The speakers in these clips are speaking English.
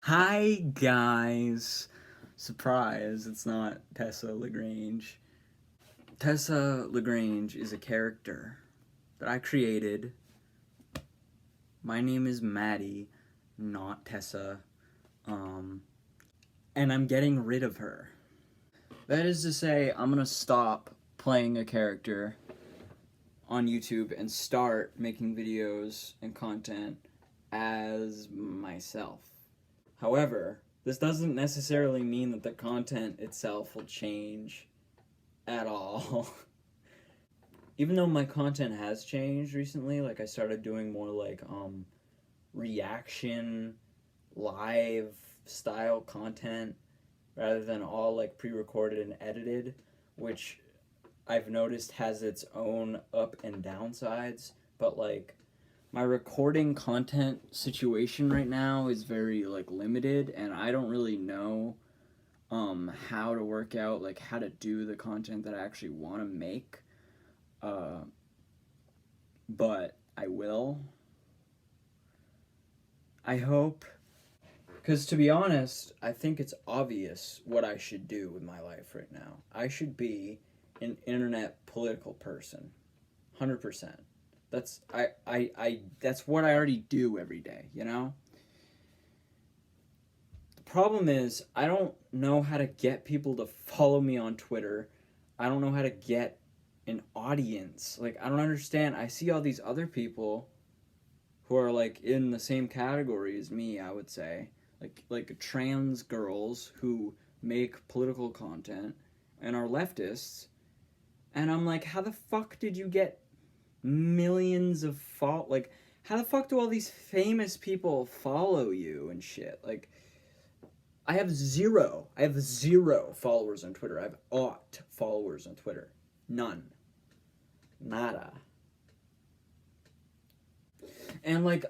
Hi guys! Surprise, it's not Tessa LaGrange. Tessa LaGrange is a character that I created. My name is Maddie, not Tessa. And I'm getting rid of her. That is to say, I'm gonna stop playing a character on YouTube and start making videos and content as myself. However, this doesn't necessarily mean that the content itself will change at all. Even though my content has changed recently, like I started doing more like reaction live style content rather than all like pre-recorded and edited, which I've noticed has its own up and downsides, but like my recording content situation right now is very like limited, and I don't really know how to work out like how to do the content that I actually want to make. But I will. I hope, because to be honest, I think it's obvious what I should do with my life right now. I should be an internet political person. 100%. That's what I already do every day, you know? The problem is I don't know how to get people to follow me on Twitter. I don't know how to get an audience. Like I don't understand. I see all these other people who are like in the same category as me, I would say. Like trans girls who make political content and are leftists, and I'm like, how the fuck did you get millions of like how the fuck do all these famous people follow you and shit? Like I have zero followers on Twitter. I have aught followers on Twitter. None. Nada. And like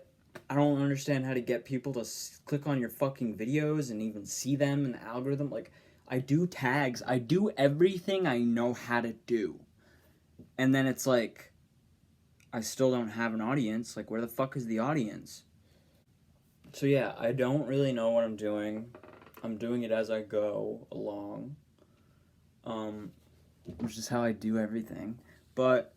I don't understand how to get people to click on your fucking videos and even see them in the algorithm. Like I do tags, I do everything I know how to do. And then it's like I still don't have an audience. Like where the fuck is the audience? So yeah, I don't really know what I'm doing. I'm doing it as I go along. Which is how I do everything. But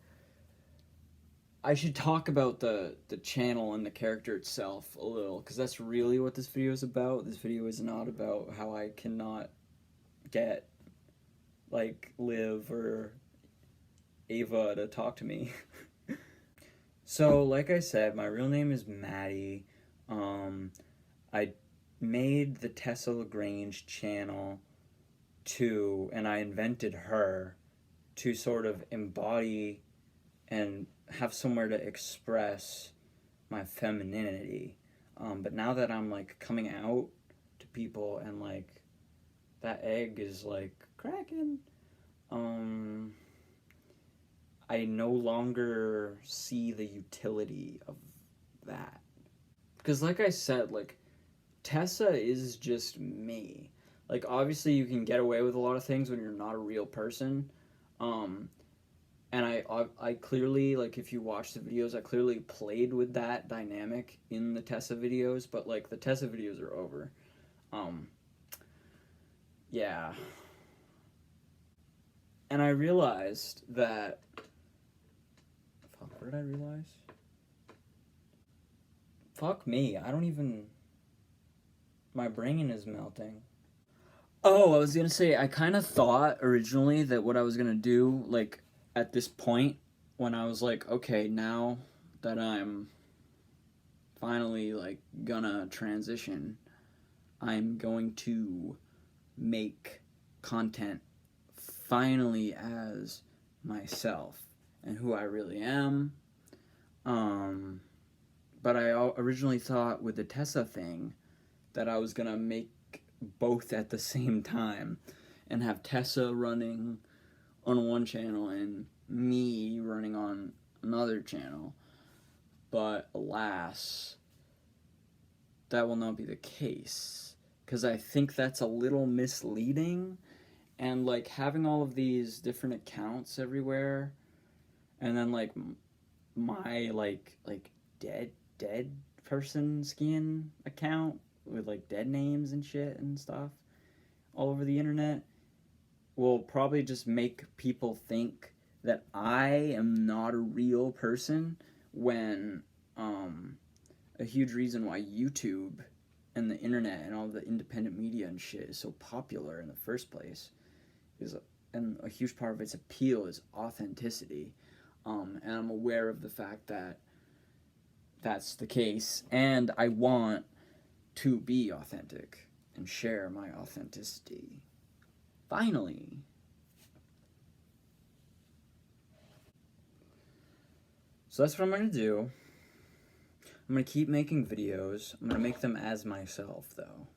I should talk about the channel and the character itself a little, because that's really what this video is about. This video is not about how I cannot get like Liv or Ava to talk to me. So like I said, my real name is Maddie. I made the Tessa LaGrange channel and I invented her to sort of embody and have somewhere to express my femininity. But now that I'm like coming out to people and like that egg is like cracking, I no longer see the utility of that. Because like I said, like Tessa is just me. Like obviously you can get away with a lot of things when you're not a real person. Um, and I clearly, like if you watch the videos, I clearly played with that dynamic in the Tessa videos, but like the Tessa videos are over. Um, yeah. And I realized that fuck, what did I realize? Fuck me, I don't even, my brain is melting. Oh, I was gonna say, I kind of thought originally that what I was gonna do, like, at this point, when I was like, okay, now that I'm finally, like, gonna transition, I'm going to make content finally as myself and who I really am. But I originally thought with the Tessa thing that I was gonna make both at the same time and have Tessa running on one channel and me running on another channel. But alas, that will not be the case, because I think that's a little misleading, and like having all of these different accounts everywhere, and then like my like dead person skin account with like dead names and shit and stuff all over the internet will probably just make people think that I am not a real person when um, a huge reason why YouTube and the internet and all the independent media and shit is so popular in the first place is, and a huge part of its appeal is authenticity. And I'm aware of the fact that that's the case, and I want to be authentic and share my authenticity. Finally. So that's what I'm gonna do. I'm gonna keep making videos. I'm gonna make them as myself, though.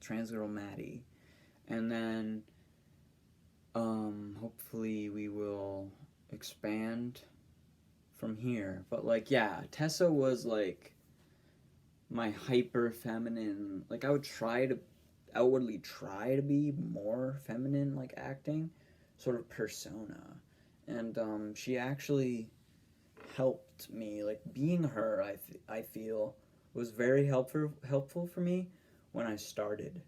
Trans girl Maddie, and then hopefully we will expand from here. But like, yeah, Tessa was like my hyper feminine. Like, I would try to outwardly try to be more feminine, like acting, sort of persona, and she actually helped me. Like being her, I feel was very helpful for me when I started,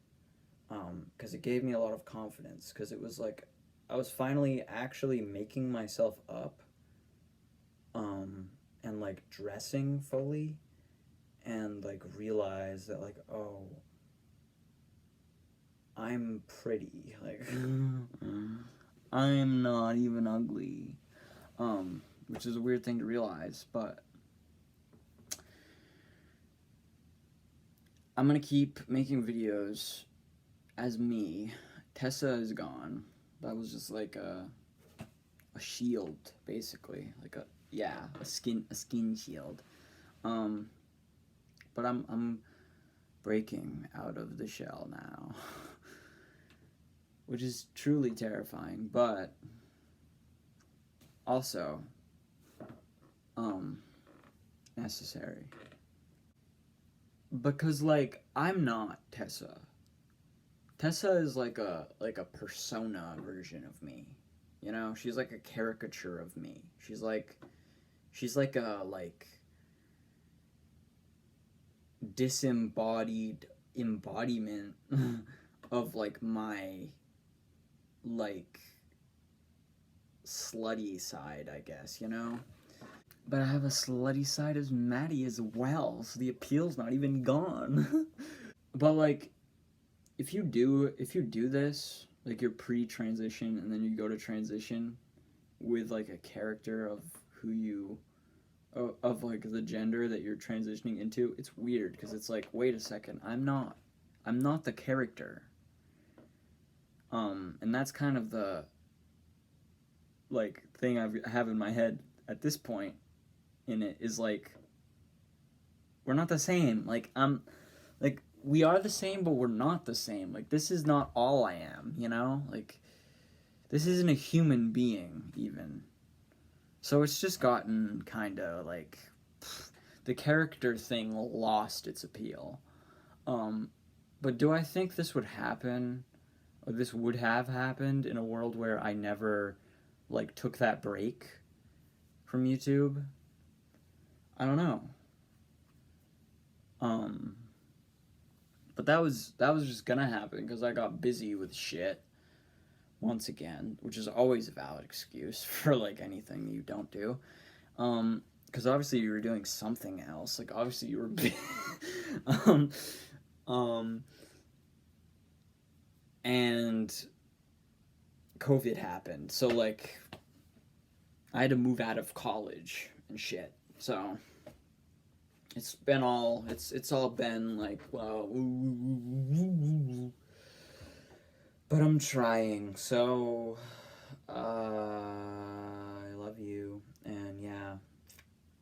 because it gave me a lot of confidence. Because it was like I was finally actually making myself up, and like dressing fully, and like realize that like, oh, I'm pretty. Like I'm not even ugly. Which is a weird thing to realize, but I'm gonna keep making videos as me. Tessa is gone. That was just like a shield, basically, like a skin shield. Um, but I'm breaking out of the shell now, which is truly terrifying, but also necessary. Because like I'm not Tessa. Tessa is like a persona version of me. You know, she's like a caricature of me. She's like a like disembodied embodiment of like my like slutty side, I guess, you know? But I have a slutty side as Maddie as well, so the appeal's not even gone. But like if you do this, like you're pre-transition and then you go to transition with like a character of who you of like the gender that you're transitioning into, it's weird because it's like, wait a second, I'm not the character. And that's kind of the like thing I have in my head at this point in it is like we're not the same. Like I'm like we are the same, but we're not the same. Like this is not all I am, you know? Like this isn't a human being even. So it's just gotten kind of like the character thing lost its appeal. Um, but do I think this would happen, or this would have happened in a world where I never like took that break from YouTube? I don't know. Um, but that was just gonna happen because I got busy with shit once again, which is always a valid excuse for like anything you don't do. Because obviously you were doing something else. Like obviously you were, um, um, and COVID happened. So like I had to move out of college and shit. So it's all been like well, but I'm trying. So I love you, and yeah.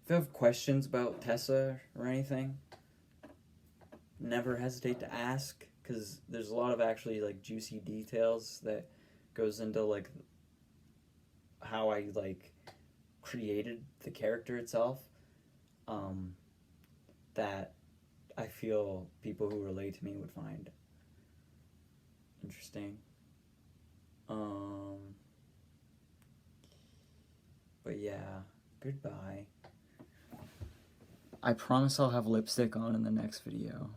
If you have questions about Tessa or anything, never hesitate to ask because there's a lot of actually like juicy details that goes into like how I like created the character itself, um, that I feel people who relate to me would find interesting. Um, but yeah, goodbye. I promise I'll have lipstick on in the next video.